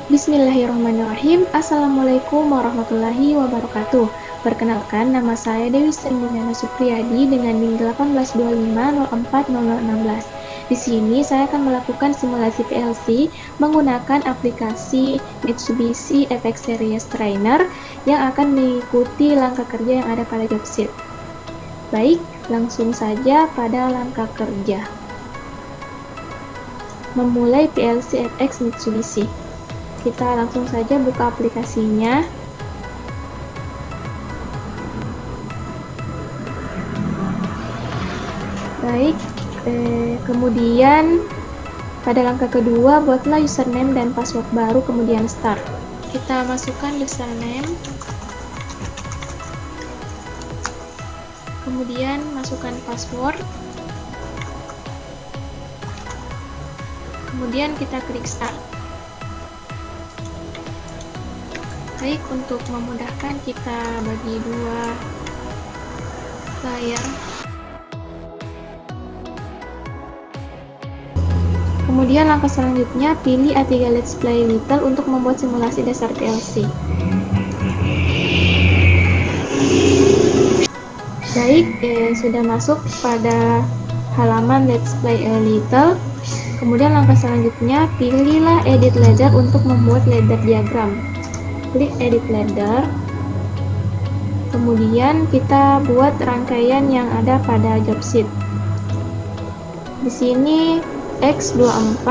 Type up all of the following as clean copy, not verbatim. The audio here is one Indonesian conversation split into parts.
Bismillahirrahmanirrahim. Assalamualaikum warahmatullahi wabarakatuh. Perkenalkan, nama saya Dewi Sendiriana Supriyadi dengan NIM 1825040016. Di sini saya akan melakukan simulasi PLC menggunakan aplikasi Mitsubishi FX Series Trainer yang akan mengikuti langkah kerja yang ada pada jobsheet. Baik, langsung saja pada langkah kerja. Memulai PLC FX Mitsubishi. Kita langsung saja buka aplikasinya. Baik, kemudian pada langkah kedua buatlah username dan password baru, kemudian start. Kita masukkan username, kemudian masukkan password, kemudian kita klik start. Baik, untuk memudahkan kita bagi dua layar. Kemudian langkah selanjutnya pilih A3 Let's Play Little untuk membuat simulasi dasar PLC. Baik, sudah masuk pada halaman Let's Play a Little. Kemudian langkah selanjutnya pilihlah Edit Ladder untuk membuat ladder diagram. Klik Edit Ladder. Kemudian kita buat rangkaian yang ada pada jobsheet. Di sini X24,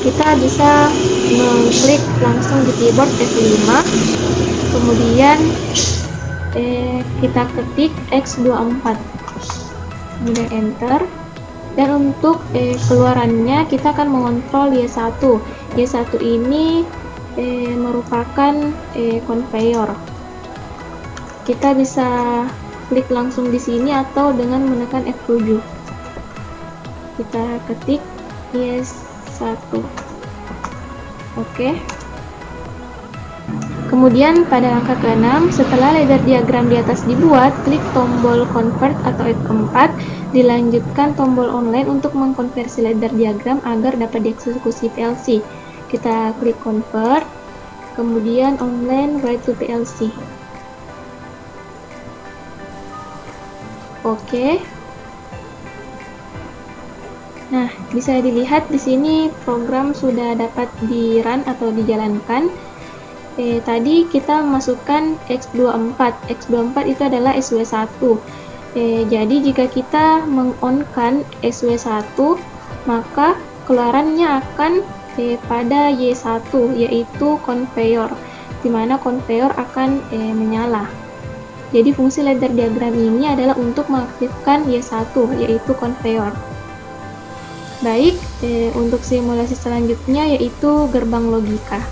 kita bisa mengklik langsung di keyboard F5, kemudian kita ketik X24, kemudian enter. Dan untuk keluarannya kita akan mengontrol Y1. Y1 ini merupakan conveyor. Kita bisa klik langsung di sini atau dengan menekan F7. Kita ketik Y1. Oke. Kemudian pada langkah ke-6, setelah ladder diagram di atas dibuat, klik tombol convert atau F4, dilanjutkan tombol online untuk mengkonversi ladder diagram agar dapat dieksekusi PLC. Kita klik convert, kemudian online write to PLC. Oke. Nah, bisa dilihat di sini program sudah dapat di-run atau dijalankan. Tadi kita masukkan X24. X24 itu adalah SW1. Jadi jika kita meng-on-kan SW1, maka keluarannya akan pada Y1, yaitu conveyor, di mana conveyor akan menyala. Jadi fungsi ladder diagram ini adalah untuk mengaktifkan Y1, yaitu conveyor. Baik, untuk simulasi selanjutnya yaitu gerbang logika.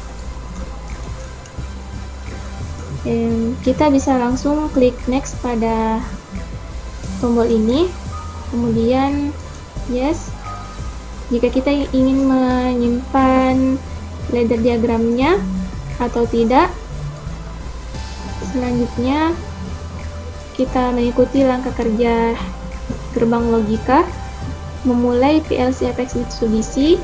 Kita bisa langsung klik next pada tombol ini, kemudian yes. Jika kita ingin menyimpan ladder diagramnya atau tidak, selanjutnya kita mengikuti langkah kerja gerbang logika. Memulai PLC FX Mitsubishi,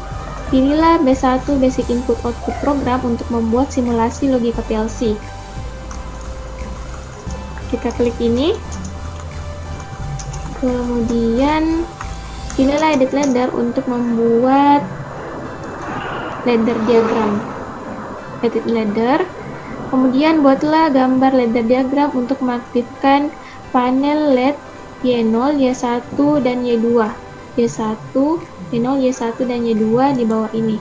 pilihlah B1 Basic Input Output Program untuk membuat simulasi logika PLC. Kita klik ini, kemudian pilihlah Edit Ladder untuk membuat ladder diagram. Edit Ladder, kemudian buatlah gambar ladder diagram untuk mengaktifkan panel LED Y0, Y1, dan Y2. Y1, Y0, Y1, dan Y2 di bawah ini.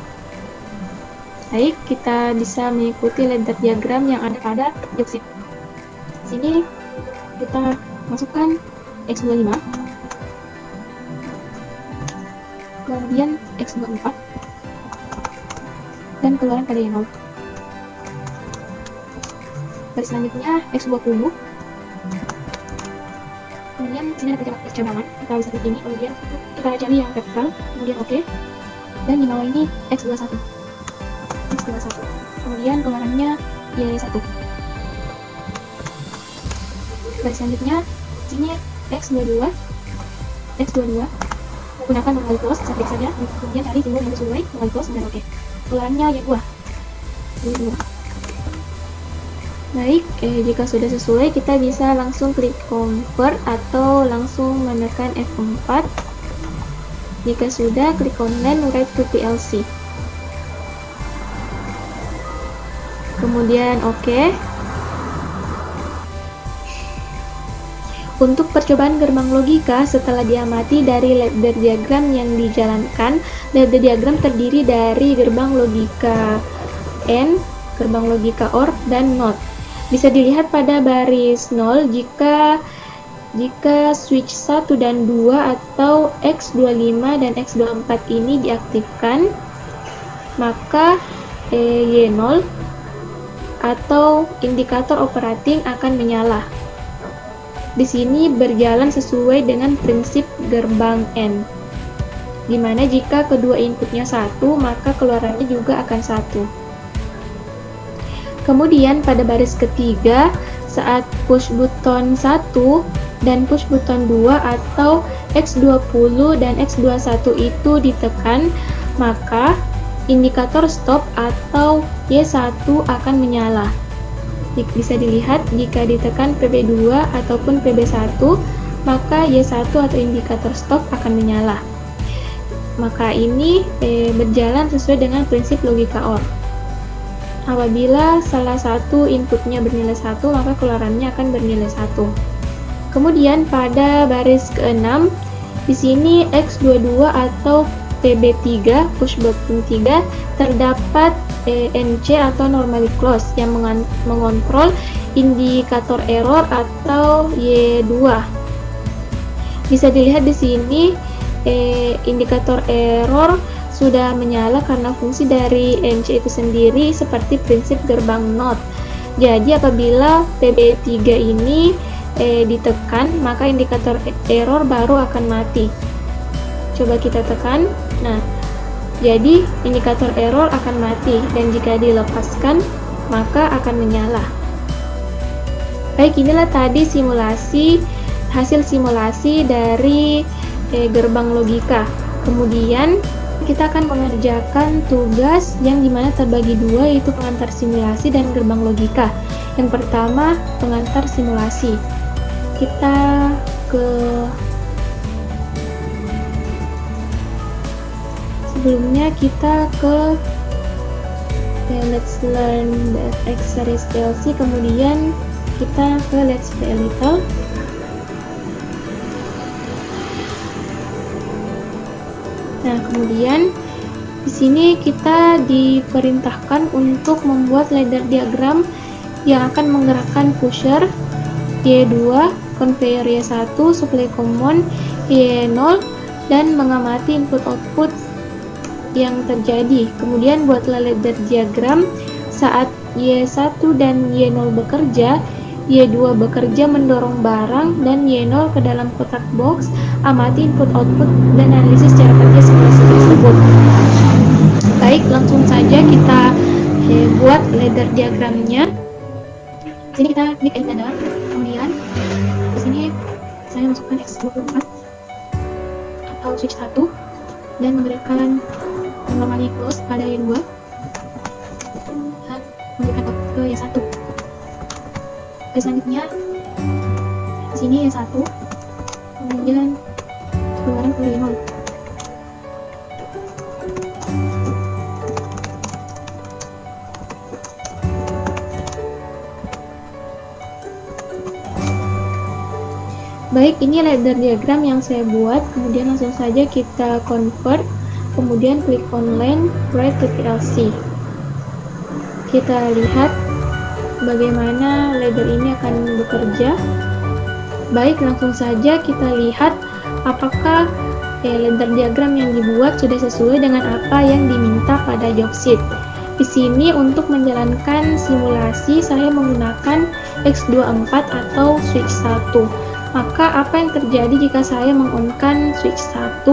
Baik, kita bisa mengikuti ladder diagram yang ada pada jobsheet. Sini kita masukkan X25, kemudian X24, dan keluaran pada Y0. Baris selanjutnya X20, kemudian sini ada cadangan, kita bisa klik ini, kemudian kita cari yang vertikal, kemudian OK, dan di bawah ini X21, kemudian keluarannya Y1. Baris selanjutnya sini X22, X22 menggunakan normal close, saya klik saja, kemudian cari simbol yang sesuai, normal close, dan oke. Keluarannya Y2. Baik, jika sudah sesuai, kita bisa langsung klik convert atau langsung menekan F4. Jika sudah, klik online, write to PLC. Kemudian oke. Untuk percobaan gerbang logika, setelah diamati dari ladder diagram yang dijalankan, ladder diagram terdiri dari gerbang logika AND, gerbang logika OR, dan NOT. Bisa dilihat pada baris 0 jika switch 1 dan 2 atau X25 dan X24 ini diaktifkan, maka Y0 atau indikator operating akan menyala. Di sini berjalan sesuai dengan prinsip gerbang AND, di mana jika kedua inputnya 1, maka keluarannya juga akan 1. Kemudian pada baris ketiga, saat push button 1 dan push button 2 atau X20 dan X21 itu ditekan, maka indikator stop atau Y1 akan menyala. Bisa dilihat jika ditekan PB2 ataupun PB1, maka Y1 atau indikator stop akan menyala. Maka ini berjalan sesuai dengan prinsip logika OR. Apabila salah satu inputnya bernilai 1, maka keluarannya akan bernilai 1. Kemudian pada baris ke-6, di sini X22 atau PB3, push button 3, terdapat NC atau normally close yang mengontrol indikator error atau Y2. Bisa dilihat di sini indikator error sudah menyala karena fungsi dari NC itu sendiri seperti prinsip gerbang NOT. Jadi apabila PB3 ini ditekan, maka indikator error baru akan mati. Coba kita tekan. Nah, jadi indikator error akan mati, dan jika dilepaskan, maka akan menyala. Baik, inilah tadi hasil simulasi dari gerbang logika. Kemudian kita akan mengerjakan tugas yang dimana terbagi dua, yaitu pengantar simulasi dan gerbang logika. Yang pertama, pengantar simulasi. Kita sebelumnya kita ke Let's Learn X Series PLC, kemudian kita ke Let's Play a Little. Nah, kemudian di sini kita diperintahkan untuk membuat ladder diagram yang akan menggerakkan pusher Y2, conveyor Y1, supply common Y0, dan mengamati input-output yang terjadi. Kemudian buatlah ladder diagram saat Y1 dan Y0 bekerja, Y2 bekerja mendorong barang, dan Y0 ke dalam kotak box. Amati input-output dan analisis cara kerja simulasi tersebut. Baik, langsung saja kita buat ladder diagramnya. Di sini kita klik edit ladder, kemudian di sini saya masukkan X24 atau switch 1 dan memberikan normally close pada Y2 dan memberikan output ke Y1. Selanjutnya di sini Y1, kemudian keluaran ke Y0. Baik, ini ladder diagram yang saya buat. Kemudian langsung saja kita convert, kemudian klik online, write to PLC. Kita lihat bagaimana ladder ini akan bekerja. Baik, langsung saja kita lihat apakah ladder diagram yang dibuat sudah sesuai dengan apa yang diminta pada job sheet. Di sini untuk menjalankan simulasi saya menggunakan X24 atau switch 1. Maka apa yang terjadi jika saya mengonkan switch 1?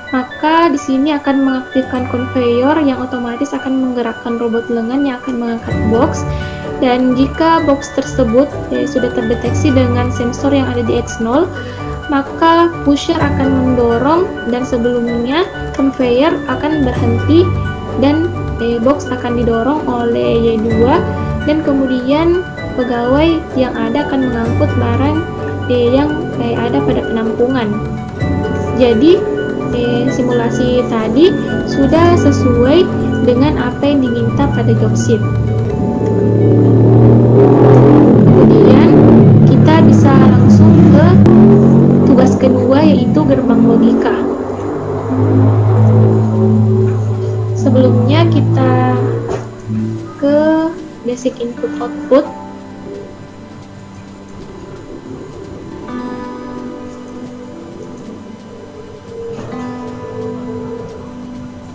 Maka di sini akan mengaktifkan conveyor yang otomatis akan menggerakkan robot lengan yang akan mengangkat box. Dan jika box tersebut sudah terdeteksi dengan sensor yang ada di X0, maka pusher akan mendorong dan sebelumnya conveyor akan berhenti dan box akan didorong oleh Y2 dan kemudian pegawai yang ada akan mengangkut barang yang ada pada penampungan. Jadi simulasi tadi sudah sesuai dengan apa yang diminta pada job sheet. Kemudian kita bisa langsung ke tugas kedua, yaitu gerbang logika. Sebelumnya kita ke basic input output.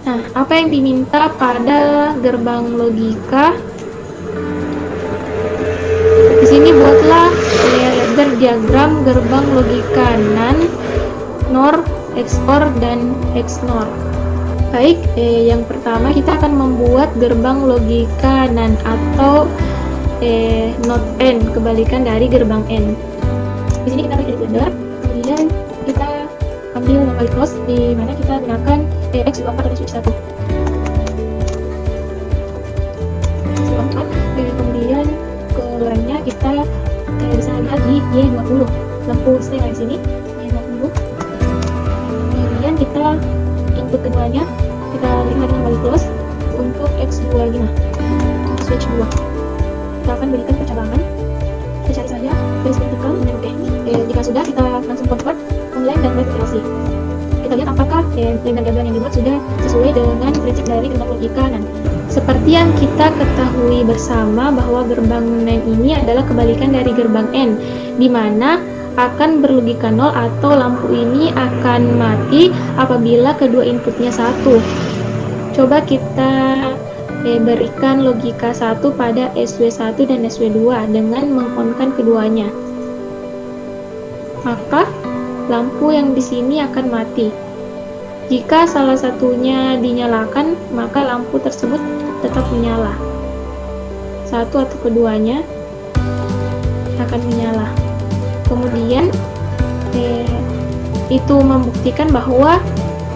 Nah, apa yang diminta pada gerbang logika? Di sini buatlah ladder diagram gerbang logika NAND, NOR, XOR, dan XNOR. Baik, yang pertama kita akan membuat gerbang logika NAND atau not N, kebalikan dari gerbang N. Di sini kita pilih ladder, kemudian kita ambil local close di mana kita gunakan X24 atau Switch 1. X24, kemudian ke lamnya kita bisa lihat di Y20, lampu string di sini Y20. Kemudian kita input keduanya kita lihat kembali close untuk X25 switch 2. Kita akan berikan percabangan, kita cari saja garis vertikal dan oke. Jika sudah, kita langsung convert online dan live relasi. Kita lihat apakah diagram yang dibuat sudah sesuai dengan prinsip dari gerbang logika NAND. Seperti yang kita ketahui bersama bahwa gerbang NAND ini adalah kebalikan dari gerbang N, di mana akan berlogika 0 atau lampu ini akan mati apabila kedua inputnya 1. Coba kita berikan logika 1 pada SW1 dan SW2 dengan meng-on-kan keduanya. Maka lampu yang di sini akan mati. Jika salah satunya dinyalakan, maka lampu tersebut tetap menyala. Satu atau keduanya akan menyala. Kemudian itu membuktikan bahwa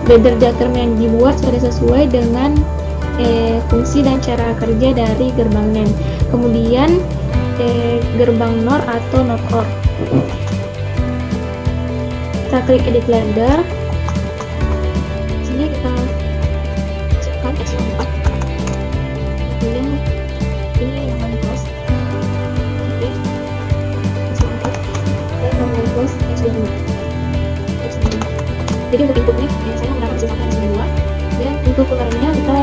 ladder diagram yang dibuat sudah sesuai dengan fungsi dan cara kerja dari gerbang NAND. Kemudian gerbang NOR atau NOT OR. Kita klik edit ladder. Sini kita masukkan X4. Kemudian ini yang close. Oke. X4. Dan yang close X2. Jadi untuk inputnya saya menggunakan X1 dan X2. Dan untuk keluarnya kita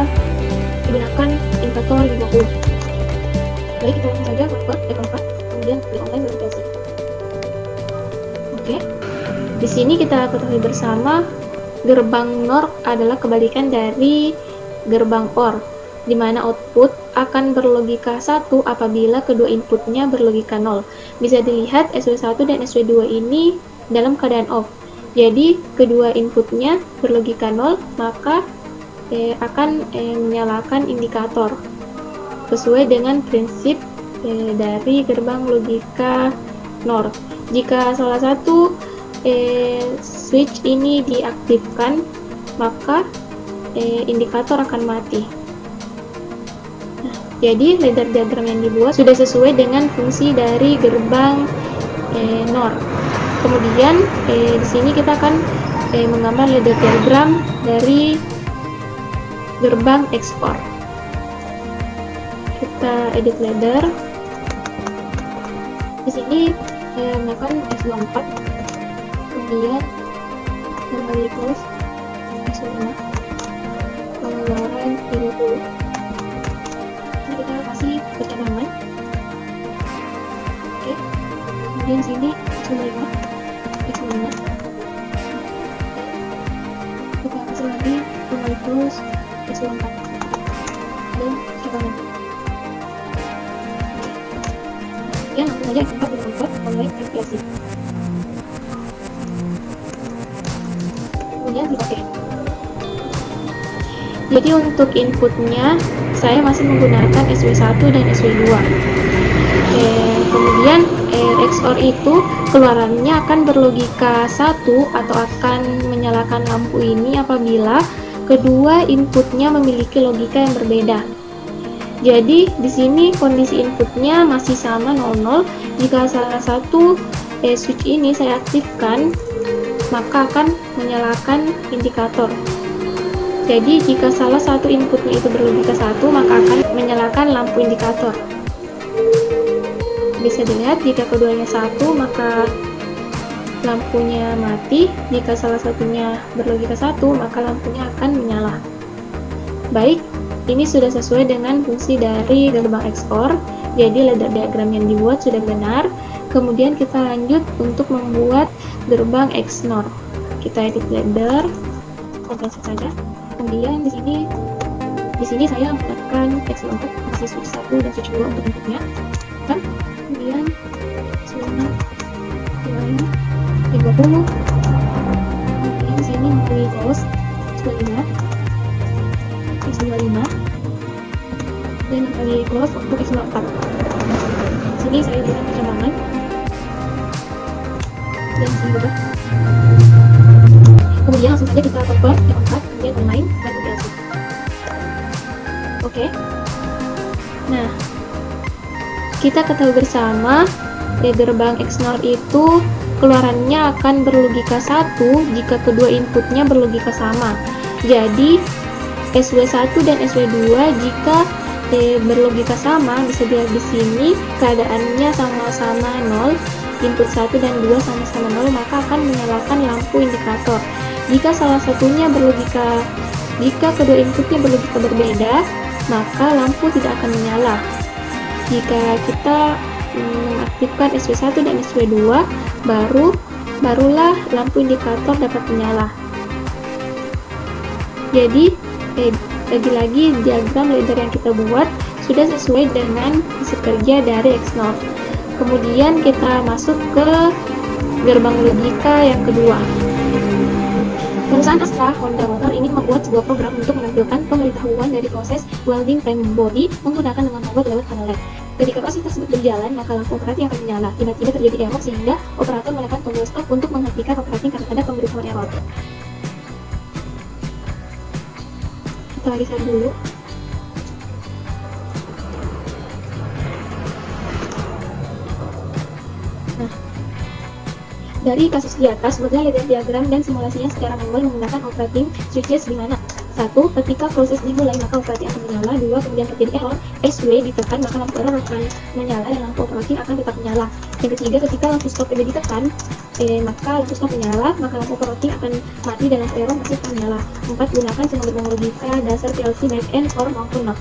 gunakan indikator 50. Baik, kita langsung saja convert F4, kemudian klik online verifikasi. Oke. Di sini kita ketahui bersama gerbang NOR adalah kebalikan dari gerbang OR, di mana output akan berlogika 1 apabila kedua inputnya berlogika 0. Bisa dilihat SW1 dan SW2 ini dalam keadaan off. Jadi kedua inputnya berlogika 0, maka akan menyalakan indikator sesuai dengan prinsip dari gerbang logika NOR. Jika salah satu switch ini diaktifkan, maka indikator akan mati. Nah, jadi ladder diagram yang dibuat sudah sesuai dengan fungsi dari gerbang NOR. Kemudian di sini kita akan menggambar ladder diagram dari gerbang XOR. Kita edit ladder. Di sini menggunakan X24. Kemudian kembali close X5, pengeluaran 30. Ini kita kasih percabangan. Oke. Kemudian sini X5. Kita kasih lagi kembali close X4 dan percabangan. Ya, langsung saja X4 dikonvert oleh verifikasi. Kemudian klik OK. Jadi untuk inputnya saya masih menggunakan SW1 dan SW2. Kemudian XOR itu keluarannya akan berlogika 1 atau akan menyalakan lampu ini apabila kedua inputnya memiliki logika yang berbeda. Jadi di sini kondisi inputnya masih sama 00. Jika salah satu switch ini saya aktifkan, maka akan menyalakan indikator. Jadi jika salah satu inputnya itu berlogika 1, maka akan menyalakan lampu indikator. Bisa dilihat jika keduanya 1, maka lampunya mati. Jika salah satunya berlogika 1, maka lampunya akan menyala. Baik, ini sudah sesuai dengan fungsi dari gerbang XOR. Jadi ladder diagram yang dibuat sudah benar. Kemudian kita lanjut untuk membuat gerbang XNOR. Kita edit ladder, kompresi saja. Kemudian di sini saya menggunakan XNOR untuk kasih switch 1 dan switch 2 untuk inputnya. Kemudian selama 20. Kemudian di sini memilih close X25 dan memilih close untuk X24. Di sini saya berikan perkembangan dan di sini juga. Kemudian langsung saja kita convert yang 4, kemudian online dan PLC. Oke. Nah, kita ketahui bersama gerbang XNOR itu keluarannya akan berlogika 1 jika kedua inputnya berlogika sama. Jadi SW1 dan SW2 jika berlogika sama, bisa dilihat di sini keadaannya sama-sama 0, input 1 dan 2 sama-sama 0, maka akan menyalakan lampu indikator. Jika kedua inputnya berlogika berbeda, maka lampu tidak akan menyala. Jika kita mengaktifkan SW1 dan SW2, barulah lampu indikator dapat menyala. Jadi lagi-lagi diagram ladder yang kita buat sudah sesuai dengan prinsip kerja dari XNOR. Kemudian kita masuk ke gerbang logika yang kedua. Perusahaan Astra Honda Motor ini membuat sebuah program untuk menampilkan pemberitahuan dari proses welding frame body menggunakan dengan robot lewat panel LED. Ketika proses tersebut berjalan, maka lampu operating akan menyala. Tiba-tiba terjadi error sehingga operator menekan tombol stop untuk menghentikan operating karena ada pemberitahuan error. Kita lihat dulu. Nah, dari kasus di atas, buatlah ladder diagram dan simulasinya secara manual menggunakan operating switches di mana 1. Ketika proses dimulai, maka operating akan menyala. 2. Kemudian terjadi error, SW ditekan, maka lampu error akan menyala dan lampu operating akan tetap menyala. Yang ketiga, ketika lampu stop LED ditekan, maka lampu stop menyala, maka lampu operating akan mati dan lampu error masih akan menyala. 4. Gunakan semua gerbang logika dasar PLC back-end or maupun not.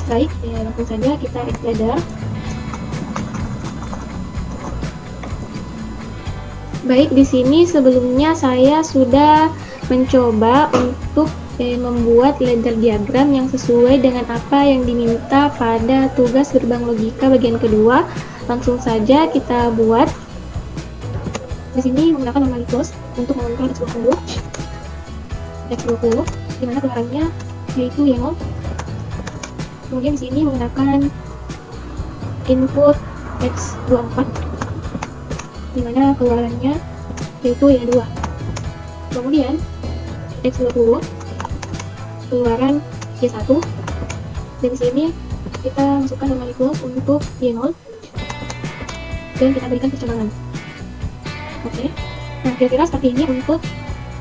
Baik, langsung saja kita edit ladder. Baik, di sini sebelumnya saya sudah mencoba untuk membuat ladder diagram yang sesuai dengan apa yang diminta pada tugas gerbang logika bagian kedua. Langsung saja kita buat. Di sini menggunakan normally close untuk mengontrol X20, di mana keluarannya yaitu Y0. Kemudian di sini menggunakan input X24, di mana keluarannya yaitu Y2. Kemudian X20 keluaran Y1, dan di sini kita masukkan normally close untuk Y0 dan kita berikan perkembangan. Oke. Nah, kira-kira seperti ini untuk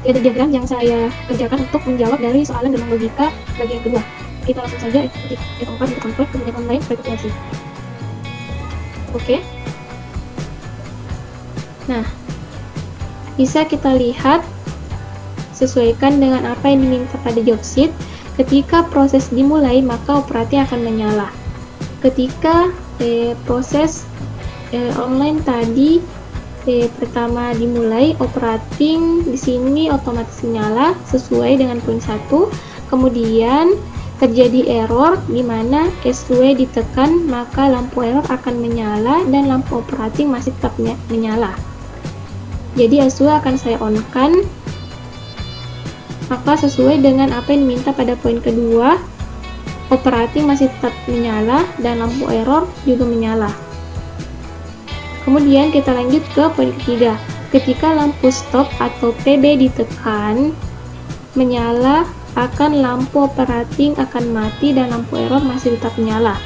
ladder diagram yang saya kerjakan untuk menjawab dari soalan gerbang logika bagian kedua. Kita langsung saja ketik F4 untuk convert, kemudian online verifikasi. Oke. Nah, bisa kita lihat sesuaikan dengan apa yang diminta pada job sheet. Ketika proses dimulai, maka operating akan menyala. Ketika proses online tadi pertama dimulai, operating di sini otomatis menyala sesuai dengan poin 1. Kemudian terjadi error di mana SW ditekan, maka lampu error akan menyala dan lampu operating masih tetap menyala. Jadi SW akan saya on-kan, maka sesuai dengan apa yang diminta pada poin kedua, operating masih tetap menyala dan lampu error juga menyala. Kemudian kita lanjut ke poin ketiga. Ketika lampu stop atau PB ditekan, menyala, akan lampu operating akan mati dan lampu error masih tetap menyala.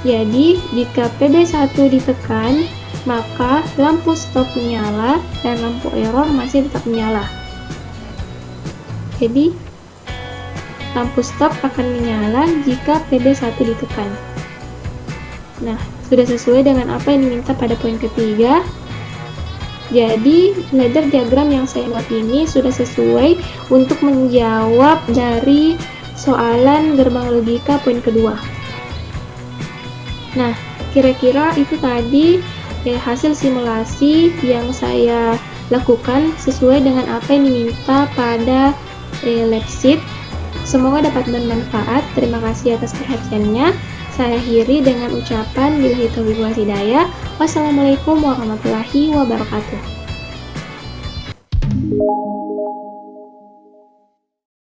Jadi, jika PB1 ditekan, maka lampu stop menyala dan lampu error masih tetap menyala. Jadi, lampu stop akan menyala jika PB1 ditekan. Nah, sudah sesuai dengan apa yang diminta pada poin ketiga. Jadi, ladder diagram yang saya buat ini sudah sesuai untuk menjawab dari soalan gerbang logika poin kedua. Nah, kira-kira itu tadi hasil simulasi yang saya lakukan sesuai dengan apa yang diminta pada lab sheet. Semoga dapat bermanfaat. Terima kasih atas perhatiannya. Saya akhiri dengan ucapan billahi taufiq wal hidayah. Wassalamualaikum warahmatullahi wabarakatuh.